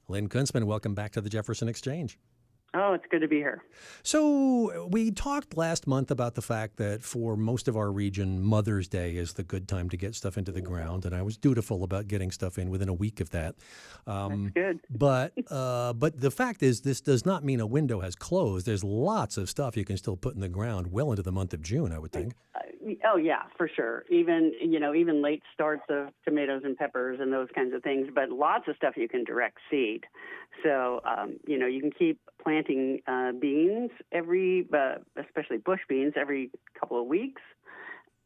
Lynn Kunstman, welcome back to the Jefferson Exchange. Oh, it's good to be here. So we talked last month about the fact that for most of our region, Mother's Day is the good time to get stuff into the ground, and I was dutiful about getting stuff in within a week of that. That's good. But the fact is, this does not mean a window has closed. There's lots of stuff you can still put in the ground well into the month of June, I would think. Oh yeah, for sure. Even late starts of tomatoes and peppers and those kinds of things. But lots of stuff you can direct seed. So you can keep planting beans especially bush beans, every couple of weeks.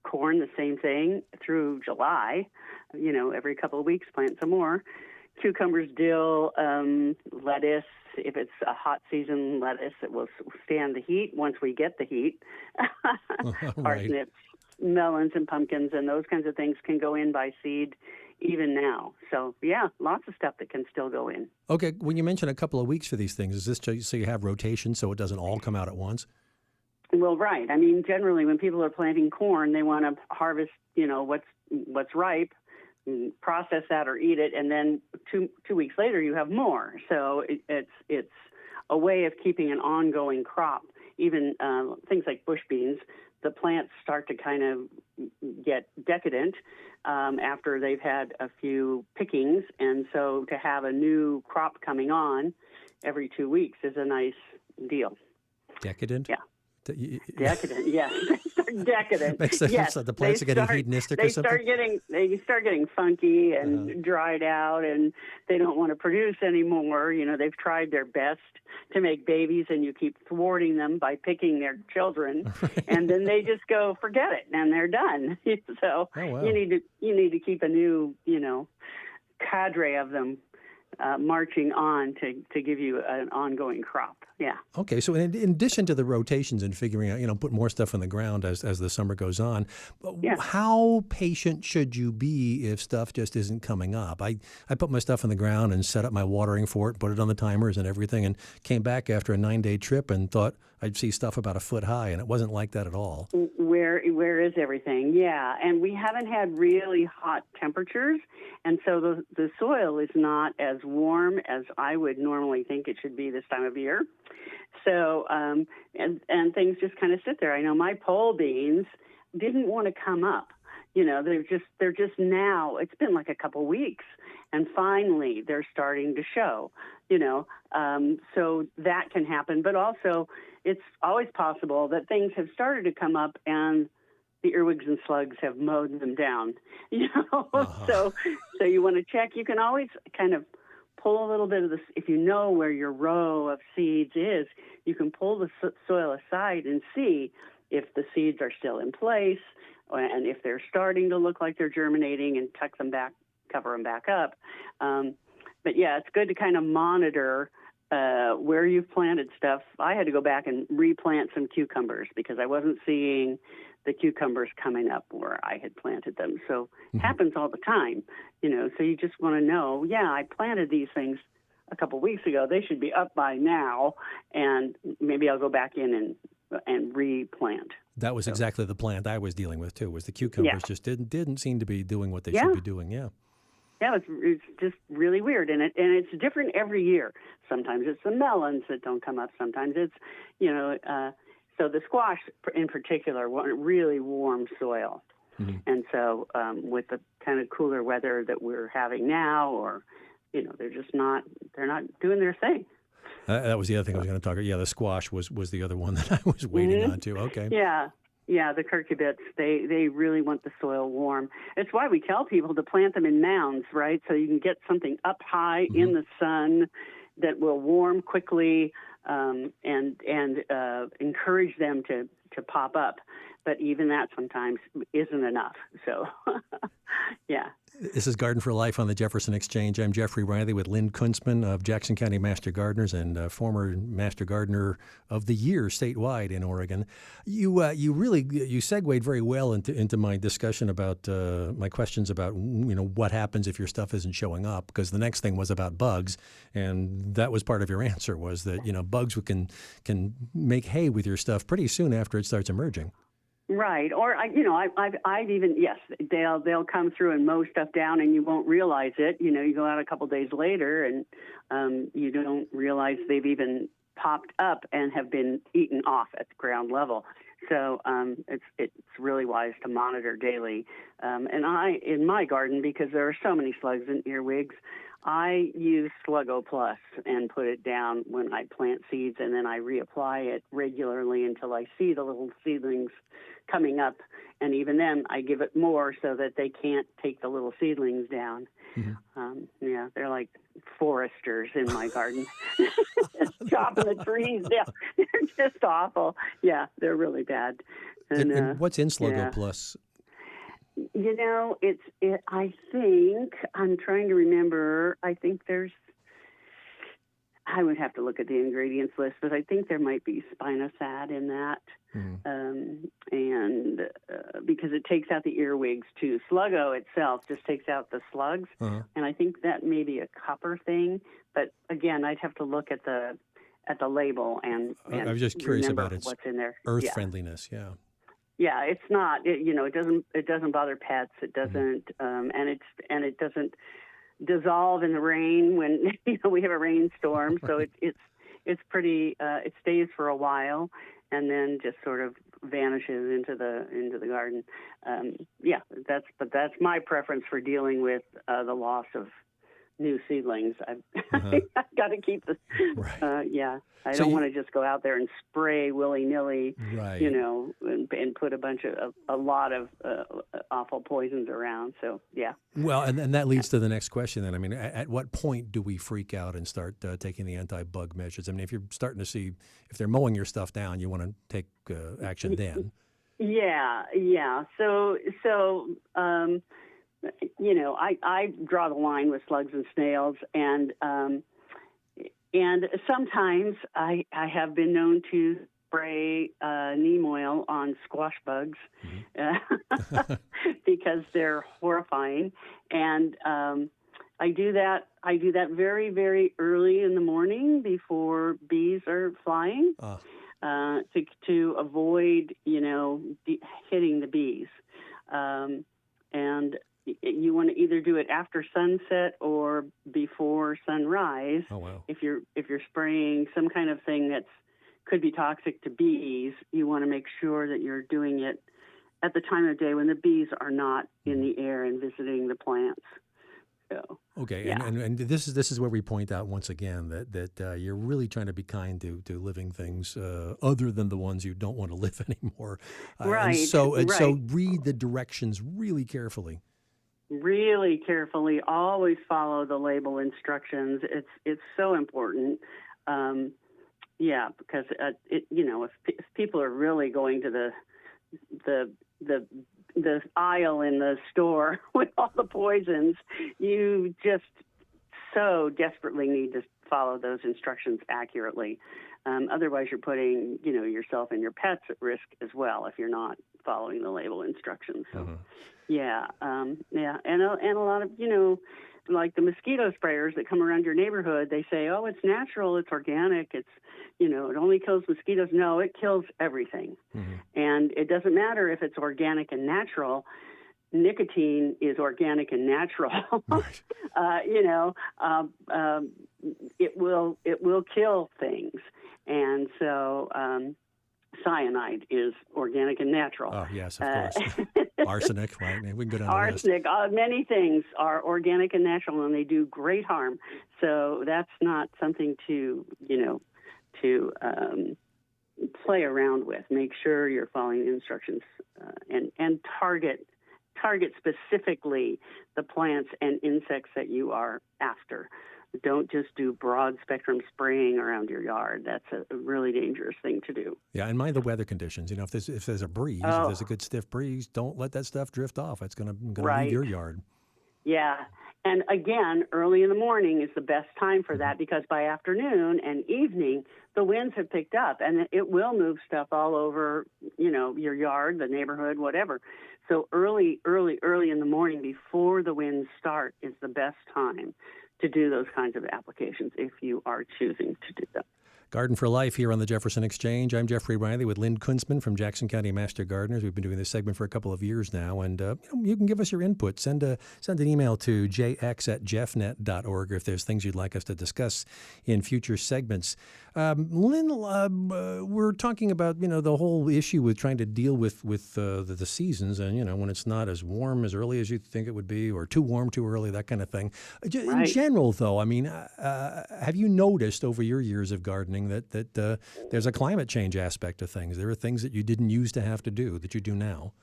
Corn, the same thing through July. Every couple of weeks, plant some more. Cucumbers, dill, lettuce. If it's a hot season lettuce, it will stand the heat once we get the heat. Right. Parsnips, melons, and pumpkins, and those kinds of things can go in by seed even now. So, yeah, lots of stuff that can still go in. Okay, when you mention a couple of weeks for these things, is this so you have rotation so it doesn't all come out at once? Well, right. I mean, generally, when people are planting corn, they want to harvest, what's ripe, process that or eat it, and then two weeks later you have more. So it's a way of keeping an ongoing crop. Even things like bush beans, the plants start to kind of get decadent after they've had a few pickings, and so to have a new crop coming on every 2 weeks is a nice deal. Decadent? Yeah. Decadent, yes. Decadent. Makes sense. Yes. So the plants are getting hedonistic or something? They start getting funky and dried out, and they don't want to produce anymore. They've tried their best to make babies, and you keep thwarting them by picking their children, and then they just go, forget it, and they're done. So wow. you need to keep a new, cadre of them marching on to give you an ongoing crop. Yeah. Okay, so in addition to the rotations and figuring out, put more stuff in the ground as the summer goes on, how patient should you be if stuff just isn't coming up? I put my stuff in the ground and set up my watering for it, put it on the timers and everything, and came back after a 9-day trip and thought I'd see stuff about a foot high, and it wasn't like that at all. Where is everything? Yeah, and we haven't had really hot temperatures, and so the soil is not as warm as I would normally think it should be this time of year. So, and things just kind of sit there. I know my pole beans didn't want to come up. They're just now, it's been like a couple weeks, and finally they're starting to show, so that can happen. But also, it's always possible that things have started to come up and the earwigs and slugs have mowed them down, So you want to check. You can always kind of pull a little bit of this. If you know where your row of seeds is, you can pull the soil aside and see if the seeds are still in place and if they're starting to look like they're germinating, and tuck them back, cover them back up. But yeah, it's good to kind of monitor where you've planted stuff. I had to go back and replant some cucumbers because I wasn't seeing the cucumbers coming up where I had planted them. So it happens all the time, so you just want to know, I planted these things a couple weeks ago. They should be up by now, and maybe I'll go back in and replant. That was exactly the plant I was dealing with, too, was the cucumbers just didn't seem to be doing what they should be doing, Yeah, it's just really weird, and it's different every year. Sometimes it's the melons that don't come up. Sometimes it's, so the squash in particular want really warm soil. And so with the kind of cooler weather that we're having now, or, they're not doing their thing. That was the other thing I was going to talk about. Yeah, the squash was the other one that I was waiting on, too. Okay. Yeah, the cucurbits, they really want the soil warm. It's why we tell people to plant them in mounds, right? So you can get something up high in the sun that will warm quickly and encourage them to pop up. But even that sometimes isn't enough. So, yeah. This is Garden for Life on the Jefferson Exchange. I'm Jeffrey Riley with Lynn Kunstman of Jackson County Master Gardeners and former Master Gardener of the Year statewide in Oregon. You segued very well into my discussion about my questions about what happens if your stuff isn't showing up, because the next thing was about bugs, and that was part of your answer, was that bugs can make hay with your stuff pretty soon after it starts emerging. Right, or I've even they'll come through and mow stuff down, and you won't realize it. You go out a couple days later, and you don't realize they've even popped up and have been eaten off at the ground level. So it's really wise to monitor daily. And in my garden, because there are so many slugs and earwigs, I use Sluggo Plus and put it down when I plant seeds, and then I reapply it regularly until I see the little seedlings coming up. And even then, I give it more so that they can't take the little seedlings down. Mm-hmm. They're like foresters in my garden, chopping the trees down. They're just awful. Yeah, they're really bad. And what's in Sluggo Plus? I think, I'm trying to remember, I think I would have to look at the ingredients list, but I think there might be spinosad in that. Mm-hmm. And because it takes out the earwigs too. Sluggo itself just takes out the slugs. Uh-huh. And I think that may be a copper thing. But again, I'd have to look at the label and I was just curious about its what's in there. Earth friendliness, yeah. Yeah, it's not. It doesn't bother pets. It doesn't, and it doesn't dissolve in the rain when we have a rainstorm. So it's pretty. It stays for a while, and then just sort of vanishes into the garden. That's my preference for dealing with the loss of new seedlings. I've got to keep the. Right. I don't want to just go out there and spray willy-nilly, right. And put a lot of awful poisons around. So, yeah. Well, and that leads to the next question then. I mean, at what point do we freak out and start taking the anti-bug measures? I mean, if you're starting to see, if they're mowing your stuff down, you want to take action then. Yeah. So I draw the line with slugs and snails, and sometimes I have been known to spray neem oil on squash bugs because they're horrifying, and I do that very, very early in the morning before bees are flying to avoid hitting the bees, and you want to either do it after sunset or before sunrise. Oh, wow. If you're spraying some kind of thing that could be toxic to bees, you want to make sure that you're doing it at the time of day when the bees are not in the air and visiting the plants. So, okay, yeah. and this is where we point out once again that you're really trying to be kind to living things other than the ones you don't want to live anymore. Right. So read the directions really carefully. Really carefully. Always follow the label instructions. It's so important. Because if people are really going to the aisle in the store with all the poisons, you just so desperately need to follow those instructions accurately. Otherwise, you're putting yourself and your pets at risk as well if you're not following the label instructions. So. Uh-huh. And a lot of like the mosquito sprayers that come around your neighborhood, they say, oh, it's natural, it's organic, it's it only kills mosquitoes. No, it kills everything, and it doesn't matter if it's organic and natural. Nicotine is organic and natural. Right. It will kill things, and so. Cyanide is organic and natural. Oh, yes, of course. Arsenic, right? We can go down the list. Arsenic, many things are organic and natural, and they do great harm. So that's not something to play around with. Make sure you're following the instructions and target specifically the plants and insects that you are after. Don't just do broad spectrum spraying around your yard. That's a really dangerous thing to do. Yeah, and mind the weather conditions. If there's a breeze, if there's a good stiff breeze, don't let that stuff drift off. It's going to leave your yard. Yeah, and again, early in the morning is the best time for that because by afternoon and evening, the winds have picked up, and it will move stuff all over, your yard, the neighborhood, whatever. So early in the morning before the winds start is the best time to do those kinds of applications if you are choosing to do them. Garden for Life here on the Jefferson Exchange. I'm Jeffrey Riley with Lynn Kunstman from Jackson County Master Gardeners. We've been doing this segment for a couple of years now, and you can give us your input. Send an email to jx@jeffnet.org if there's things you'd like us to discuss in future segments. Lynn, we're talking about the whole issue with trying to deal with the seasons, and when it's not as warm as early as you think it would be, or too warm too early, that kind of thing. In general, though, I mean, have you noticed over your years of gardening that there's a climate change aspect of things? There are things that you didn't used to have to do that you do now.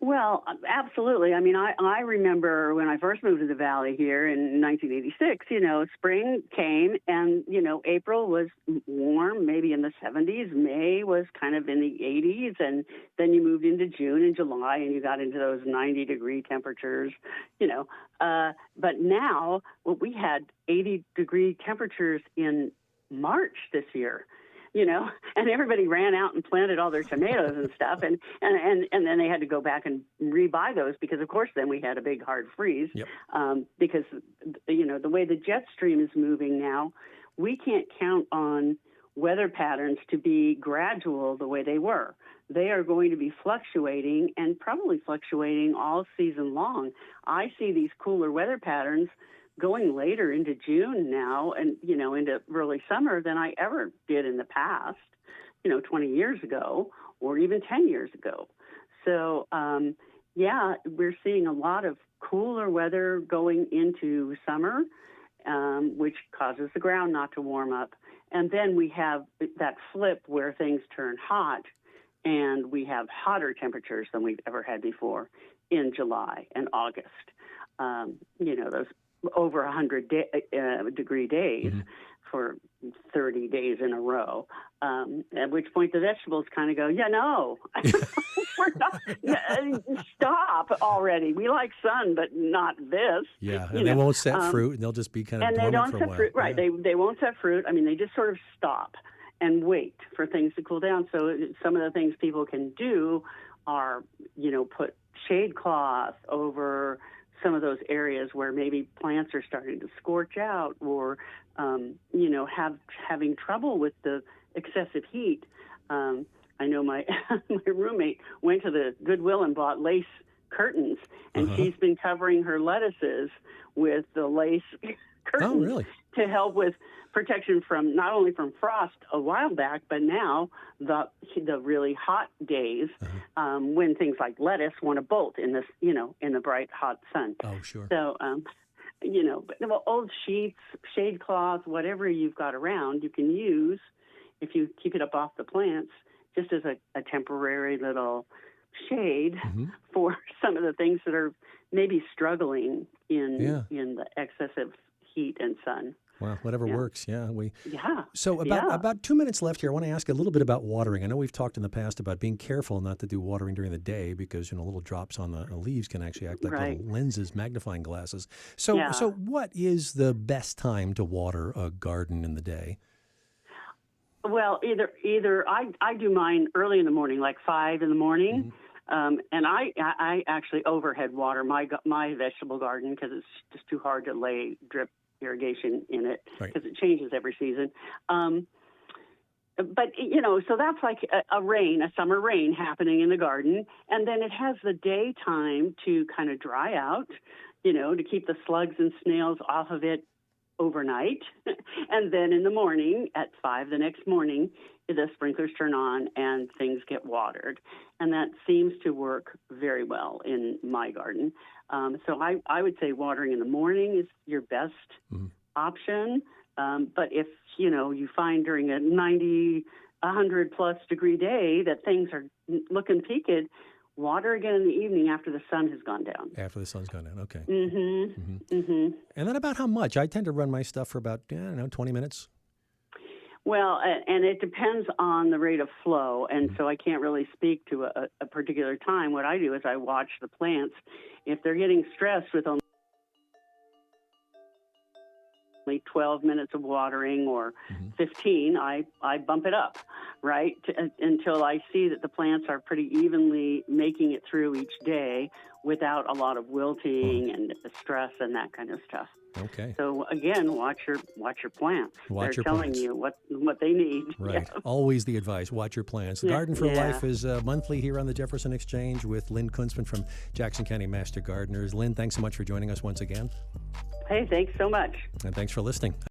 Well, absolutely. I mean, I remember when I first moved to the Valley here in 1986, spring came and, April was warm, maybe in the 70s. May was kind of in the 80s. And then you moved into June and July and you got into those 90-degree temperatures, But now we had 80-degree temperatures in March this year. And everybody ran out and planted all their tomatoes and stuff, and then they had to go back and rebuy those because, of course, then we had a big hard freeze. Yep. Because, the way the jet stream is moving now, we can't count on weather patterns to be gradual the way they were. They are going to be fluctuating and probably fluctuating all season long. I see these cooler weather patterns going later into June now and, into early summer than I ever did in the past, 20 years ago or even 10 years ago. So, we're seeing a lot of cooler weather going into summer, which causes the ground not to warm up. And then we have that flip where things turn hot and we have hotter temperatures than we've ever had before in July and August. Those over 100-degree days for 30 days in a row, at which point the vegetables kind of go, we're not, stop already. We like sun, but not this. Yeah, and they won't set fruit, and they'll just be kind of dormant for a while. And they don't set fruit, right. Yeah. They won't set fruit. I mean, they just sort of stop and wait for things to cool down. So some of the things people can do are, put shade cloth over some of those areas where maybe plants are starting to scorch out or, having trouble with the excessive heat. I know my roommate went to the Goodwill and bought lace curtains, and she's been covering her lettuces with the lace curtains to help with protection from not only from frost a while back, but now the really hot days when things like lettuce want to bolt in this, in the bright hot sun. Oh, sure. So, old sheets, shade cloth, whatever you've got around, you can use if you keep it up off the plants, just as a temporary little shade for some of the things that are maybe struggling in the excessive heat and sun. Well, whatever works, So about about 2 minutes left here. I want to ask a little bit about watering. I know we've talked in the past about being careful not to do watering during the day because little drops on the leaves can actually act like little lenses, magnifying glasses. So what is the best time to water a garden in the day? Well, either I do mine early in the morning, like 5 in the morning. And I actually overhead water my vegetable garden because it's just too hard to lay drip irrigation in it because it changes every season. But, so that's like a summer rain happening in the garden. And then it has the daytime to kind of dry out, to keep the slugs and snails off of it overnight. And then in the morning at 5 the next morning, the sprinklers turn on and things get watered. And that seems to work very well in my garden. So I would say watering in the morning is your best option. But if, you find during a 90, 100-plus degree day that things are looking peaked, water again in the evening after the sun has gone down. After the sun's gone down, okay. And then about how much? I tend to run my stuff for about, 20 minutes. Well, and it depends on the rate of flow, and so I can't really speak to a particular time. What I do is I watch the plants. If they're getting stressed with only 12 minutes of watering or 15, I bump it up, right, until I see that the plants are pretty evenly making it through each day without a lot of wilting and stress and that kind of stuff. Okay. So again, watch your plants. Watch They're your telling plants. you what they need. Right. Yeah. Always the advice. Watch your plants. The Yeah, Garden for yeah. Life is monthly here on the Jefferson Exchange with Lynn Kunstman from Jackson County Master Gardeners. Lynn, thanks so much for joining us once again. Hey, thanks so much. And thanks for listening.